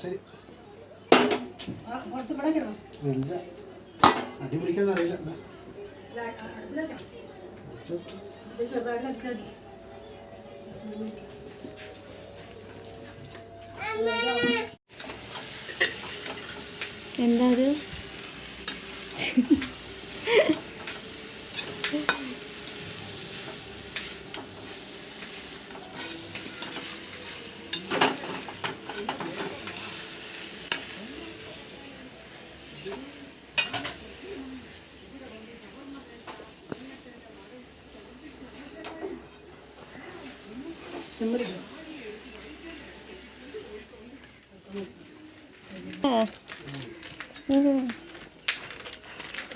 ശരി. ഇല്ല, അടി പിടിക്കാൻ അറിയില്ല. എന്താ അത്?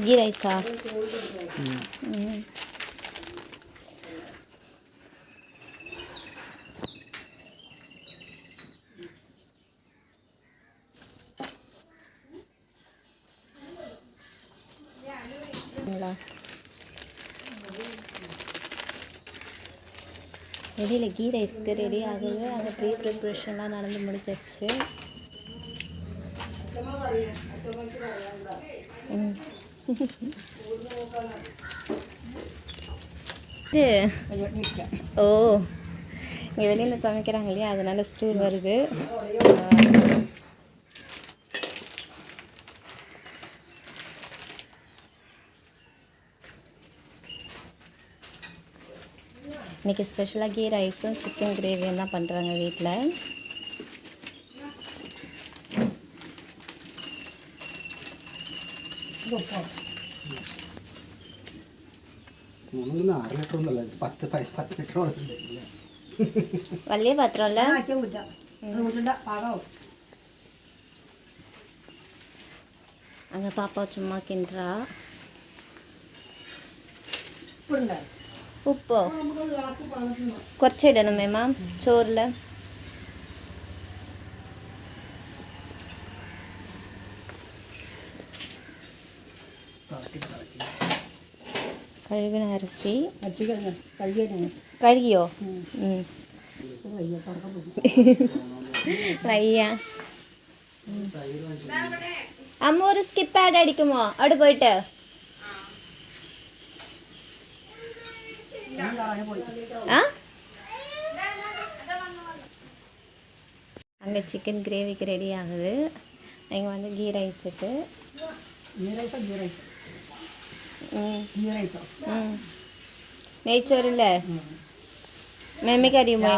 ഗീ റൈസാ? வெளியில் கீ ரைஸ்க்கு ரெடி ஆகுது. அந்த ப்ரீ ப்ரிப்ரேஷன்லாம் நடந்து முடிஞ்சிச்சு. ஓ, இங்கே வெளியில் சமைக்கிறாங்க இல்லையா, அதனால ஸ்டூல் வருது. இன்றைக்கி ஸ்பெஷலாக கீ ரைஸும் சிக்கன் கிரேவியும் தான் பண்ணுறாங்க வீட்டில். വലിയ പാത്രമല്ല, அங்கே பாப்பா சும்மா கிண்டுறா. ഉപ്പോ കുറച്ചിടണമേ മാം ചോറിൽ? കഴുകണ അരിസി കഴുകിയോ? വയ്യ. അമ്മ ഒരു സ്കിപ്പ് ആഡ് അടിക്കുമോ അവിടെ പോയിട്ട്? அங்கே சிக்கன் கிரேவிக்கு ரெடி ஆகுது. இங்கே வந்து கீ ரைஸுக்கு നെയ്ച്ചോറില്ലേ മെമ്മിക്ക് അറിയുമോ?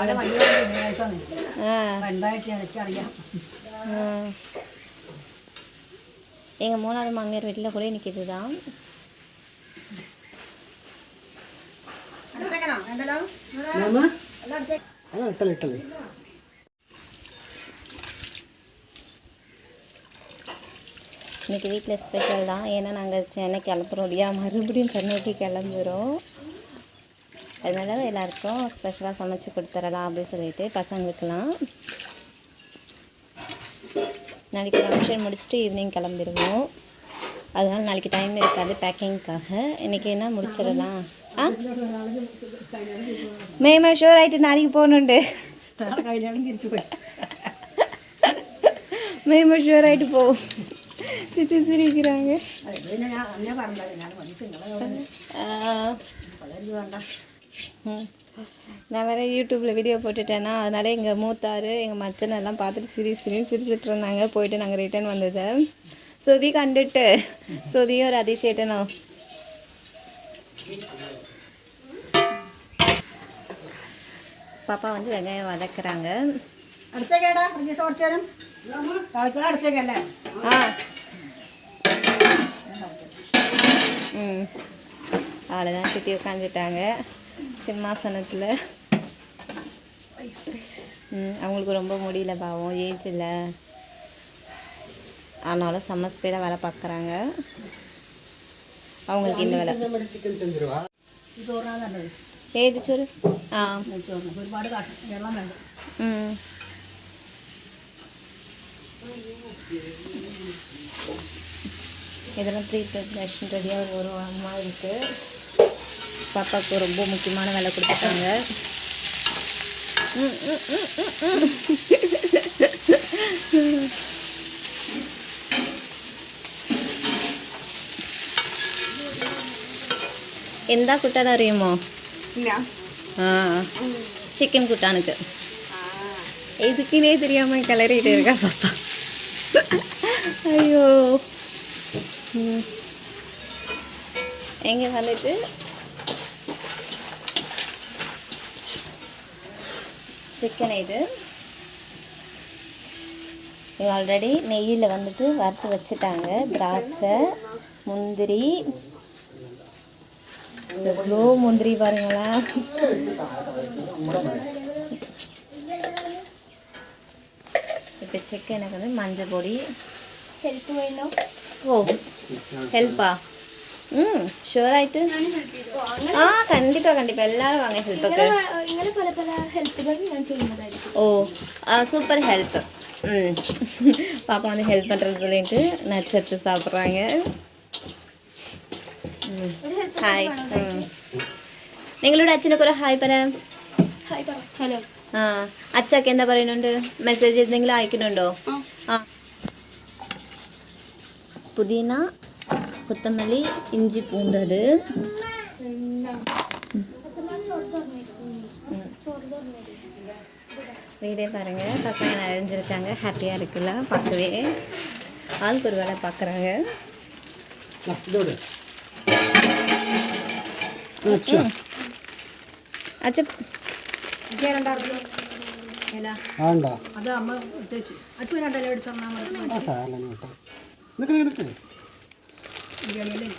எங்கள் மூணாவது மாமியார் வீட்டில் கூட இன்னைக்கு இதுதான். இன்றைக்கி வீட்டில் ஸ்பெஷல் தான். ஏன்னா நாங்கள் சென்னை கிளம்புறோம் இல்லையா, மறுபடியும் சென்னைக்கு கிளம்புறோம். அதனால எல்லாருக்கும் ஸ்பெஷலாக சமைச்சு கொடுத்துடலாம் அப்படின்னு சொல்லிட்டு பசங்களுக்கெல்லாம். நாளைக்கு ஃபங்க்ஷன் முடிச்சுட்டு ஈவினிங் கிளம்பிடுவோம். அதனால் நாளைக்கு டைம் இருக்காது பேக்கிங்க்காக. இன்றைக்கி என்ன முடிச்சிடலாம். மேம் ஷோர் ஆகிட்டு நாளைக்கு போகணுண்டு. மேம் ஷோர் ஆகிட்டு போவோம். சித்தி சிரிக்கிறாங்க. நான் வேறு யூடியூப்பில் வீடியோ போட்டுட்டேன்னா அதனால எங்கள் மூத்தார் எங்கள் மச்சனெல்லாம் பார்த்துட்டு சிரிச்சிட்டு இருந்தாங்க. போயிட்டு நாங்கள் ரிட்டர்ன் வந்தது. சுதி கண்டுட்டு சுதியும் ஒரு அதிசேட்டனும் பாப்பா வந்து வெங்காயம் வதக்குறாங்க. அவ்வளோதான், சுற்றி உட்காந்துட்டாங்க சிம்மாசனத்தில். அவங்களுக்கு ரொம்ப முடியல பாவம், ஏஜ் இல்லை. ஆனாலும் செம்ம ஸ்பீடாக வேலை பார்க்குறாங்க. அவங்களுக்கு இந்த வேலை ഏത് ചോറ്? ആ ഒരുപാട് വെള്ളം വേണ്ട. இதெல்லாம் ப்ரீ ப்ரிப்ரேஷன் ரெடியாக ஒரு அம்மா இருக்குது. பாப்பாவுக்கு ரொம்ப முக்கியமான வேலை கொடுத்துட்டாங்க. എന്താ കൂട്ടാൻ അറിയുമോ? ആ, சிக்கன் கூட்டானுக்கு. இதுக்குனே தெரியாம கிளறிட்டு இருக்கா பாப்பா. ஐயோ, எங்க வந்துட்டு சிக்கன் இது ஆல்ரெடி நெய்யில் வந்துட்டு வறுத்து வச்சுட்டாங்க. திராட்சை, முந்திரி, எவ்வளோ முந்திரி பாருங்களா. இப்போ சிக்கனுக்கு வந்து மஞ்சள் பொடி. ஹெல்ப் வேணும். ஓ, ஹெல்ப்பா? ഷുവർ ആയിട്ട് ആ കണ്ടിപ്പാ എല്ലാവരും വാങ്ങ ഹെൽപ്പൊക്കെ. ஓ, சூப்பர் ஹெல்ப். பாப்பா வந்து ஹெல்ப் பண்ணுறது சொல்லிட்டு நச்சத்து சாப்பிட்றாங்க. ഹായ്. നിങ്ങളുടെ അച്ഛനൊക്കെ ഒരു ഹായ് പറ. ഹലോ. ആ, അച്ഛക്ക് എന്താ പറയുന്നുണ്ട്? മെസ്സേജ് എന്തെങ്കിലും അയക്കുന്നുണ്ടോ? ആ, പുതിന, കൊത്തമല്ലി, ഇഞ്ചി പൂണ്ടത്. வீடே பாருங்கள், பசங்க நிறைஞ்சிருக்காங்க. ஹாப்பியாக இருக்குல்ல பார்க்கவே. ஆளுக்கு ஒரு வேலை பார்க்குறாங்க. അച്ഛ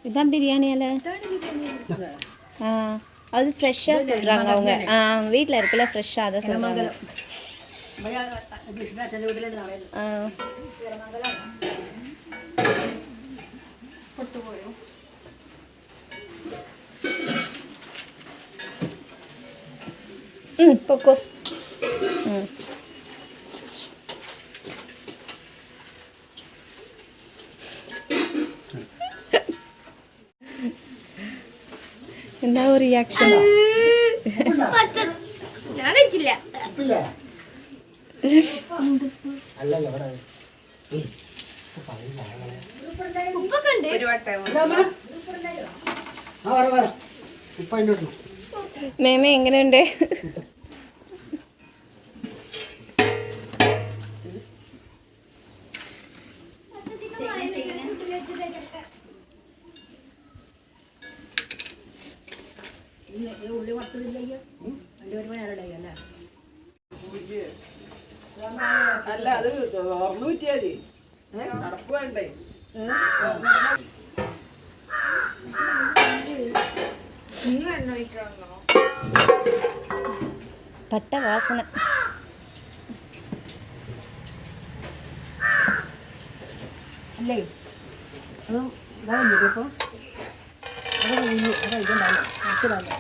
இதான் பிரியாணி அலை. ஆ, அது ஃப்ரெஷ்ஷாக சொல்கிறாங்க அவங்க. ஆ, வீட்டில் இருக்குல்ல ஃப்ரெஷ்ஷாக அதை சொல்கிறாங்க. പൊക്കോ. എന്താ ഒരു റിയാക്ഷൻ? ഞാനില്ല. മേമ എങ്ങനെയുണ്ട്? അല്ല അത് ഓർമ്മ കിട്ടിയാതി നടപ്പ് വേണ്ടേ? പട്ട വാസന. അല്ലേ അത് ഇതാവില്ലേ ഇപ്പോൾ അത് കഴിഞ്ഞു. അത് ഇതുണ്ടാവും മനസ്സിലാവില്ല.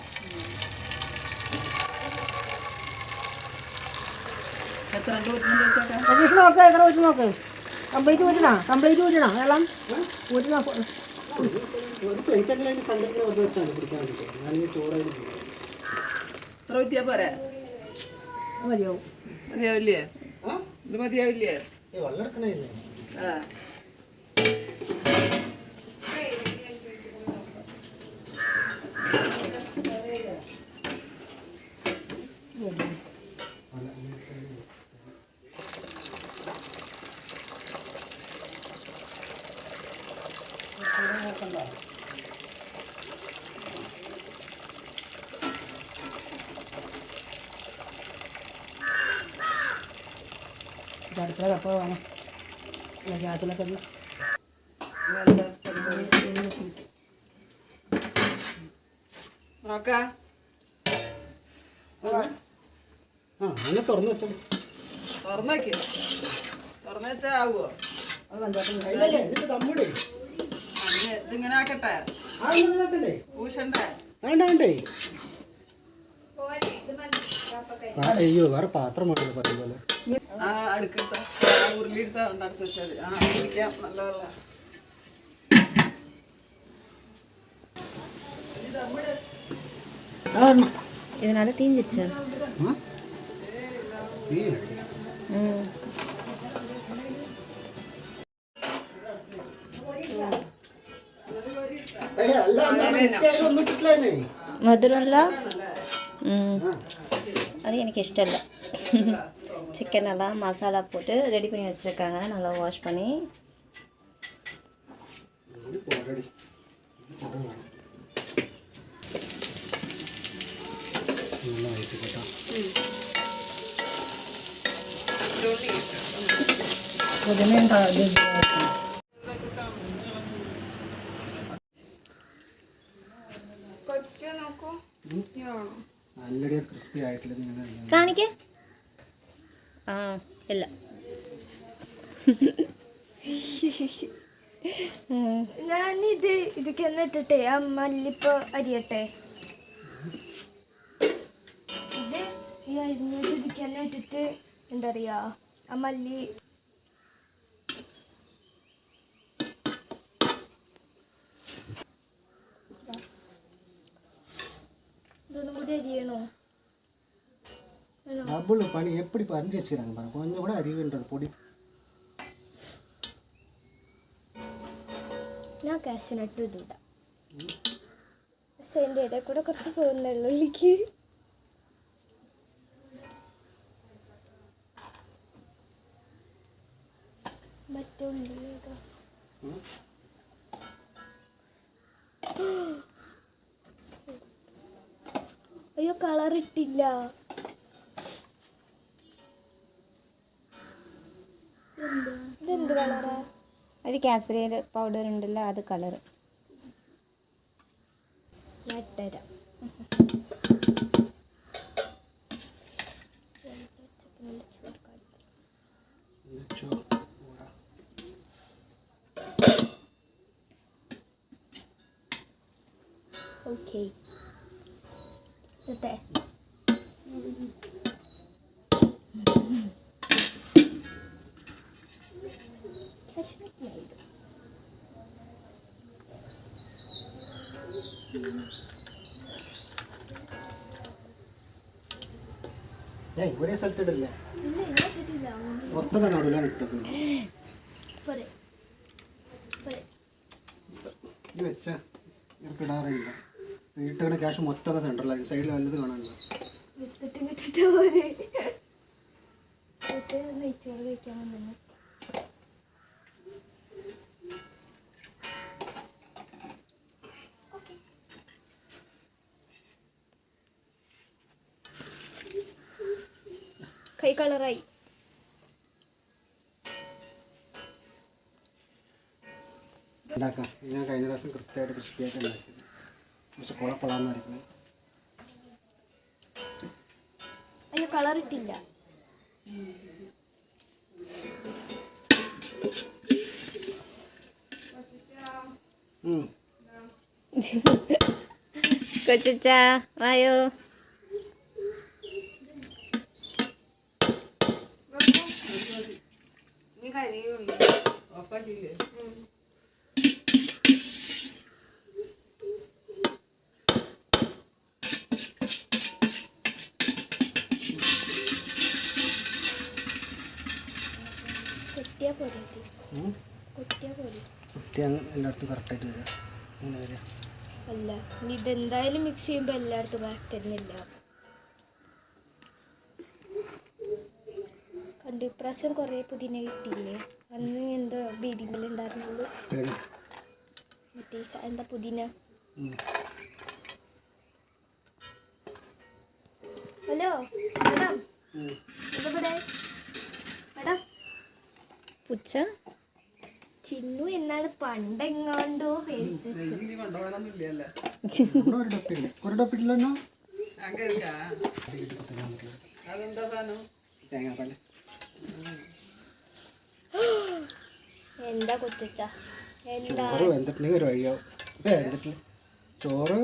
പരീക്ഷ നോക്ക്, എത്ര ഊറ്റി നോക്ക്. കംപ്ലീറ്റ് ഊറ്റണോ വെള്ളം ഊറ്റണോ? പോരെ മതിയാവും. മതിയാവില്ലേ? ഇത് മതിയാവില്ലേ? ആ, അടുക്കള കപ്പ വേണം ഗ്യാസിലൊക്കെ. നോക്കാ തുറന്നു വെച്ചാൽ തുറന്നു വെച്ചാ ആവുമോ? അത് പഞ്ചായത്ത് ഇതിങ്ങനെ ആക്കട്ടെ? ഊഷണ്ടേ? വേണ്ടേ? അയ്യോ, വേറെ പാത്രം വേണ്ടത് പറയും പോലെ. ആ, അടുക്കെടുത്ത ഉരുളിയെടുത്ത അടച്ചു വെച്ചാൽ ആ കുടിക്കാം. നല്ല വെള്ളം. இதனால தீஞ்சிச்சு. ഒന്നും ഇട്ടിട്ടില്ലേ? മധുരമല്ല அது எனக்கு இஷ்டம் இல்லை. சிக்கன் எல்லாம் மசாலா போட்டு ரெடி பண்ணி வச்சுருக்காங்க, நல்லா வாஷ் பண்ணி. നല്ലൊരു ക്രിസ്പി ആയിട്ടുള്ള കാണിക്ക ഇല്ല ഞാനിത് ഇതൊക്കെ എന്നിട്ടെ ആ മല്ലിപ്പ അരിയട്ടെ. ഇത് ഈ അരിഞ്ഞത് ഇതൊക്കെ തന്നെ ഇട്ടിട്ട് എന്താ പറയാ ആ മല്ലി ഇതൊന്നും കൂടി അരിയണോ? டபுள் பண்ணி எப்படி பறிஞ்சு வச்சுக்கிறாங்க பாருங்க, கொஞ்சம் கூட அறிவுன்றது பொடி. ഞാൻ കാഷ്നട്ട് ഇടൂല, പക്ഷെ എൻ്റെ ഇടയിൽ കൂടെ കുറച്ച് തോന്നുന്നുള്ളൂ എനിക്ക്. മറ്റുള്ളി അയ്യോ കളർ ഇട്ടില്ല. ഇതെന്ത് കളറാ? അത് കാസരി പൗഡർ ഉണ്ടല്ലോ, അത് കളർ. ഞാൻ ഇട്ടുതരാം. ഓക്കെ ഇതേ ഒരേ സ്ഥലത്തിടില്ലേ? ഇല്ല ഞാൻ ഇട്ടിട്ടില്ല. മൊത്തം തന്നെ നടുവിലാണ് ഇട്ടത്. പോരെ പോരെ ഇത് വെച്ച ഇവർക്ക് ഇടാറില്ല. വീട്ടുകളുടെ ക്യാഷ് മൊത്തം സെൻട്രലായി, സൈഡിൽ വല്ലത് കാണാനില്ല. വിത്തിട്ട് കിട്ടിട്ട് പോരെ. നെയ്ച്ചോറ് കഴിക്കാൻ വന്നു. കൈ കളറായി. ഉണ്ടാക്കാം. ഞാൻ കഴിഞ്ഞ ദിവസം കൃത്യമായിട്ട് ക്രിസ്പിയായിട്ട് ഉണ്ടാക്കിയത്, പക്ഷെ കുഴപ്പമില്ലാന്നായിരിക്കും. അയ്യോ കളർ ഇട്ടില്ല. കൊച്ചച്ച വായോ. നീ കരിയുള്ളൂ ഓപ്പാക്കിയില്ലേ? കൊട്ടിയാ പോരെ കൊട്ടിയാ പോരെ. കുട്ടി എല്ലായിടത്തും കറക്റ്റായിട്ട് വരിക, അങ്ങനെ വരിക. അല്ല ഇനി ഇതെന്തായാലും മിക്സ് ചെയ്യുമ്പോൾ എല്ലായിടത്തും കറക്റ്റ് തന്നെയല്ല. കണ്ടു ഇപ്രാവശ്യം കുറേ പുതിന കിട്ടിയില്ലേ? അന്ന് എന്തോ ബീഡിങ്ങിലുണ്ടായിരുന്നുള്ളൂ. മറ്റേ എന്താ പുതിന. ഹലോ മാഡം, എവിടെ മാഡം? പുച്ച ചിന്നു എന്നാണ് പണ്ടെങ്ങാണ്ടോ പേര്. നീ കൊണ്ടുപോകണമെന്നില്ലല്ലോ. ഒരു ഡപ്പിട്ടില്ലോ അതെന്താ സാധനം? തേങ്ങാപ്പാല്. എന്താ കൊച്ചച്ച എന്താ? ചോറ് വെന്തിട്ടുണ്ടെങ്കിൽ ഒരു വഴിയാവും. വെന്തിട്ടില്ല ചോറ്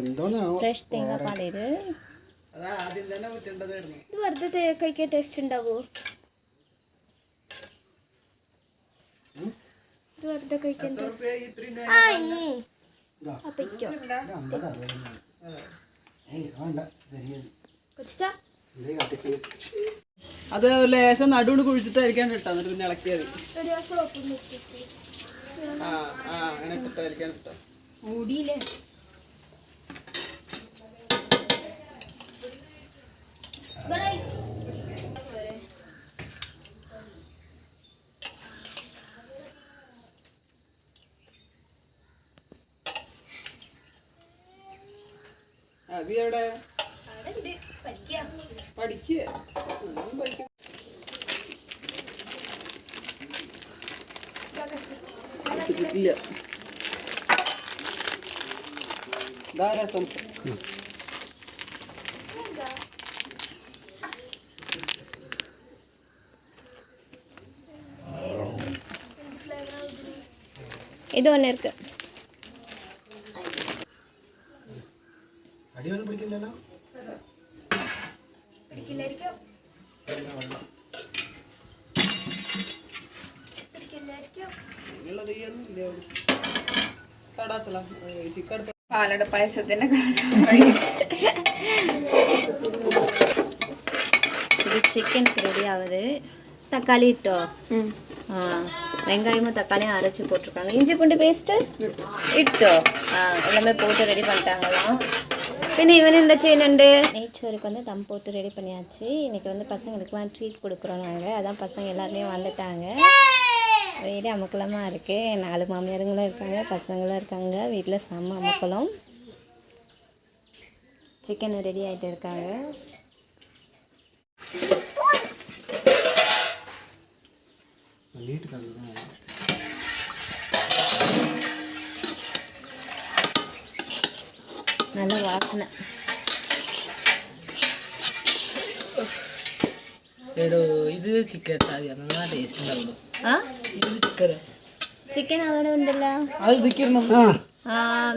എന്തോന്നാവും. ഫ്രഷ് തേങ്ങാപ്പാലിത്. അതാ ആദ്യം തന്നെ ഊറ്റേണ്ടതായിരുന്നു. ഇത് വെറുതെ കഴിക്കാൻ ടേസ്റ്റ് ഉണ്ടാവോ? ഇത് വെറുതെ കഴിക്കാൻ അപ്പയ്ക്കോ കൊച്ചാ അത് ലേശം നടുവിന് കുഴിച്ചിട്ടായിരിക്കാൻ ഇട്ടാ, എന്നിട്ട് പിന്നെ ഇളക്കിയത്. ഒരു സോപ്പ് നിർത്തിട്ട് ആ ആ അങ്ങനെ ഇട്ടിട്ടായിരിക്കാൻ ഇട്ടാ. முடியல അവിയവിടെ പഠിക്കാം പഠിക്കുക ഇല്ല ധാരാസം இது ஒன்று இருக்கு. അടിയൊന്നും പിടിക്കില്ലല്ലോ. പിടിക്കില്ലായിരിക്കും പിടിക്കില്ലായിരിക്കും പാലട പായസത്തിന്റെ இது சிக்கனுக்கு ரெடி ஆகுது. தக்காளி இட்டோ வெங்காயமும் தக்காளியும் அரைச்சி போட்டிருக்காங்க. இஞ்சி பூண்டு பேஸ்ட்டு இட்டோ எல்லாமே போட்டு ரெடி பண்ணிட்டாங்களாம். പിന്നെ ഇവന് എന്താ ചെയ്യുന്നുണ്ട്? നെയ്ച്ചോருக்கு வந்து தம் போட்டு ரெடி பண்ணியாச்சு. இன்றைக்கி வந்து பசங்களுக்குலாம் ட்ரீட் கொடுக்குறோம் நாங்கள். அதான் பசங்க எல்லாருமே வந்துட்டாங்க. வீடு அமக்கலமாக இருக்குது. 4 மாமியாருங்களும் இருக்காங்க, பசங்களும் இருக்காங்க. வீட்டில் செம்ம அமக்கலம். சிக்கன் ரெடி ஆகிட்டு இருக்காங்க. நல்ல வாசனை. ഇത് ചിക്കൻ നല്ല ടേസ്റ്റ് ഉണ്ടാവുള്ളൂ. ആ ഇത് ചിക്കൻ ചിക്കൻ അവിടെ ഉണ്ടല്ലോ. അത് ഇതിക്കണം.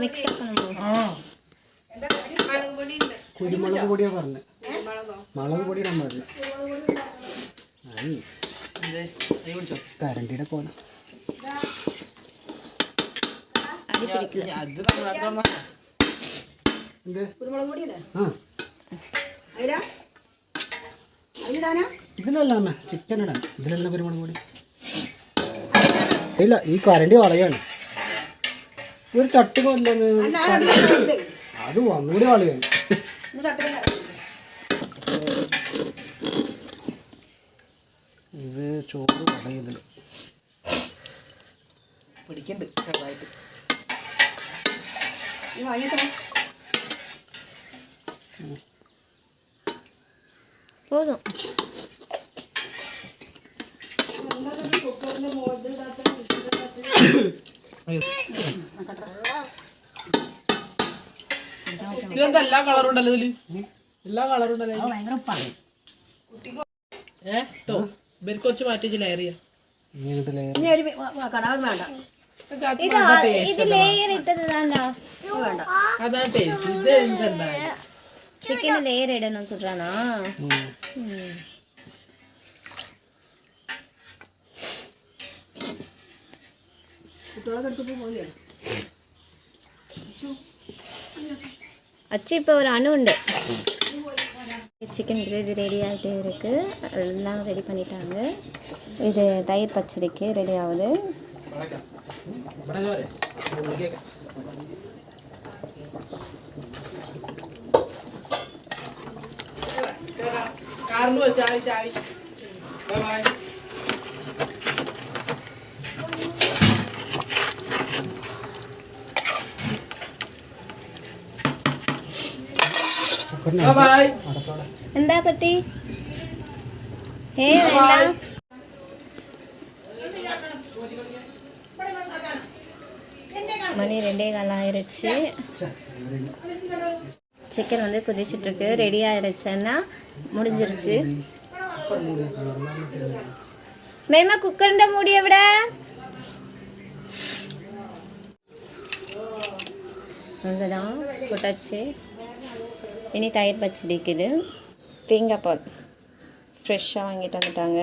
മിക്സ് ആക്കണം. കുരുമുളക് പൊടിയാ പറഞ്ഞത്. മുളക് പൊടി നമ്മൾ കരണ്ടിയുടെ കോല അടി പിടിക്കില്ല. അത് എന്ത് കുരുമുളക് പൊടിയല്ലേ ആ അതിലിടാനാ? ഇതിലല്ല അമ്മ ചിക്കൻ ഇടാൻ. ഇതിലെന്താ കുരുമുളക് പൊടി? ഇല്ല, ഈ കരണ്ടി വളയാണ്. ഒരു ചട്ടി കൊല്ലെന്ന് അത് ഒന്നുകൂടി വളയാണ്. ഇത് ചോറ് വളയുന്നത് പിടിക്കണ്ട് ചെറുതായിട്ട്. போதும். ഇതിലെന്താ എല്ലാ കളറും ഉണ്ടല്ലോ ഇതില്? എല്ലാ കളറും ഉണ്ടല്ലോ. ഭയങ്കര ഉപ്പാണ്. കേട്ടോ ഇവർക്ക് കുറച്ച് മാറ്റി ലെയർ ചെയ്യാം. ഇനി ഒരു കടാവ് വേണ്ട. ഇത് ലെയർ ഇട്ടത് தான்டா. വേണ്ട. അതാ ടേസ്റ്റ്. ഇത് എന്താ சிக்கன் லேயர் இடணும்னு சொல்றானா? அச்சு இப்போ ஒரு அணு உண்டு. சிக்கன் கிரேவி ரெடி ஆகிட்டே இருக்குது. எல்லாம் ரெடி பண்ணிட்டாங்க. இது தயிர் பச்சடிக்கு ரெடி ஆகுது. കാറിൽ ചാവി ചാവി ബൈ. ബൈ. എന്താ പറ്റി? വേണ്ട. மணி 2:15 ஆயிடுச்சு. சிக்கன் வந்து குதிச்சிட்ருக்கு. ரெடி ஆயிடுச்சுன்னா முடிஞ்சிருச்சு. மேமா குக்கറിൻ്റെ മൂടി എവിടെ? அங்கதான் போட்டாச்சு. இனி தயிர் பச்சடிக்குது. தேங்காய் பால் ஃப்ரெஷ்ஷாக வாங்கிட்டு வந்துட்டாங்க.